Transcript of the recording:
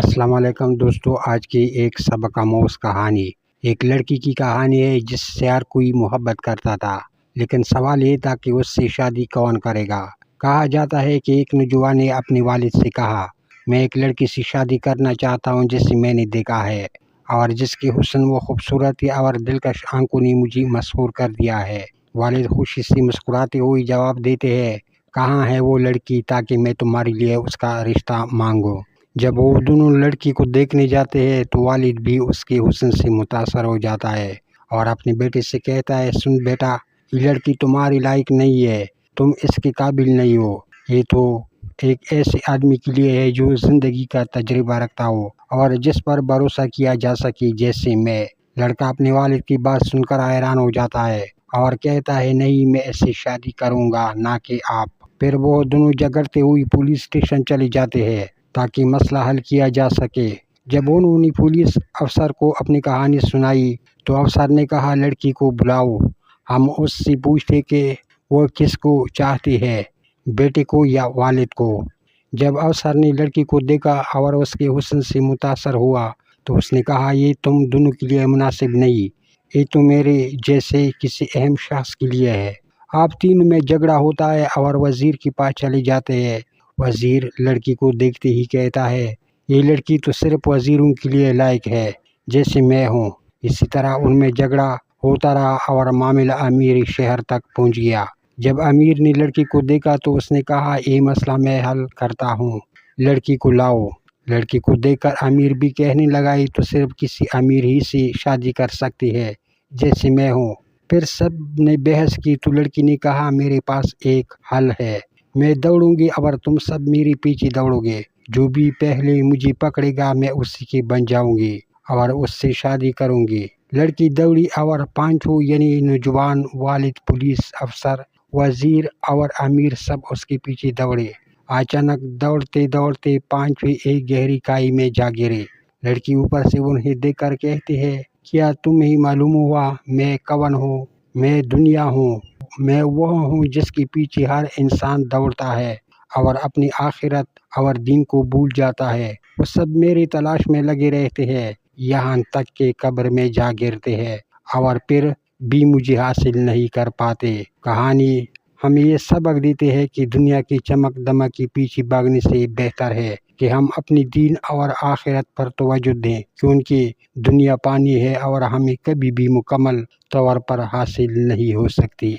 السلام علیکم دوستو، آج کی ایک سبق آموز کہانی ایک لڑکی کی کہانی ہے جس سے ہر کوئی محبت کرتا تھا، لیکن سوال یہ تھا کہ اس سے شادی کون کرے گا۔ کہا جاتا ہے کہ ایک نوجوان نے اپنے والد سے کہا، میں ایک لڑکی سے شادی کرنا چاہتا ہوں جسے میں نے دیکھا ہے اور جس کی حسن و خوبصورتی اور دلکش آنکھوں نے مجھے مسحور کر دیا ہے۔ والد خوشی سے مسکراتے ہوئے جواب دیتے ہیں، کہاں ہے وہ لڑکی تاکہ میں تمہارے لیے اس کا رشتہ مانگوں۔ جب وہ دونوں لڑکی کو دیکھنے جاتے ہیں تو والد بھی اس کے حسن سے متاثر ہو جاتا ہے اور اپنے بیٹے سے کہتا ہے، سن بیٹا، یہ لڑکی تمہاری لائق نہیں ہے، تم اس کے قابل نہیں ہو، یہ تو ایک ایسے آدمی کے لیے ہے جو زندگی کا تجربہ رکھتا ہو اور جس پر بھروسہ کیا جا سکے جیسے میں۔ لڑکا اپنے والد کی بات سن کر حیران ہو جاتا ہے اور کہتا ہے، نہیں، میں اس سے شادی کروں گا، نہ کہ آپ۔ پھر وہ دونوں جھگڑتے ہوئے پولیس اسٹیشن چلے جاتے ہیں تاکہ مسئلہ حل کیا جا سکے۔ جب انہوں نے پولیس افسر کو اپنی کہانی سنائی تو افسر نے کہا، لڑکی کو بلاؤ، ہم اس سے پوچھتے کہ وہ کس کو چاہتی ہے، بیٹے کو یا والد کو۔ جب افسر نے لڑکی کو دیکھا اور اس کے حسن سے متاثر ہوا تو اس نے کہا، یہ تم دونوں کے لیے مناسب نہیں، یہ تو میرے جیسے کسی اہم شخص کے لیے ہے۔ آپ تینوں میں جھگڑا ہوتا ہے اور وزیر کے پاس چلے جاتے ہیں۔ وزیر لڑکی کو دیکھتے ہی کہتا ہے، یہ لڑکی تو صرف وزیروں کے لیے لائق ہے جیسے میں ہوں۔ اسی طرح ان میں جھگڑا ہوتا رہا اور معاملہ امیر شہر تک پہنچ گیا۔ جب امیر نے لڑکی کو دیکھا تو اس نے کہا، یہ مسئلہ میں حل کرتا ہوں، لڑکی کو لاؤ۔ لڑکی کو دیکھ کر امیر بھی کہنے لگا، یہ تو صرف کسی امیر ہی سے شادی کر سکتی ہے جیسے میں ہوں۔ پھر سب نے بحث کی تو لڑکی نے کہا، میرے پاس ایک حل ہے، میں دوڑوں گی اور تم سب میرے پیچھے دوڑو گے، جو بھی پہلے مجھے پکڑے گا میں اسی کی بن جاؤں گی اور اس سے شادی کروں گی۔ لڑکی دوڑی اور پانچوں یعنی نوجوان، والد، پولیس افسر، وزیر اور امیر سب اس کے پیچھے دوڑے۔ اچانک دوڑتے دوڑتے پانچویں ایک گہری کھائی میں جا گرے۔ لڑکی اوپر سے انہیں دیکھ کر کہتی ہے، کیا تمہیں معلوم ہوا میں کون ہوں؟ میں دنیا ہوں، میں وہ ہوں جس کے پیچھے ہر انسان دوڑتا ہے اور اپنی آخرت اور دین کو بھول جاتا ہے۔ وہ سب میری تلاش میں لگے رہتے ہیں یہاں تک کہ قبر میں جا گرتے ہیں اور پھر بھی مجھے حاصل نہیں کر پاتے۔ کہانی ہمیں یہ سبق دیتے ہیں کہ دنیا کی چمک دمک کے پیچھے بھاگنے سے بہتر ہے کہ ہم اپنی دین اور آخرت پر توجہ دیں، کیونکہ دنیا پانی ہے اور ہمیں کبھی بھی مکمل طور پر حاصل نہیں ہو سکتی۔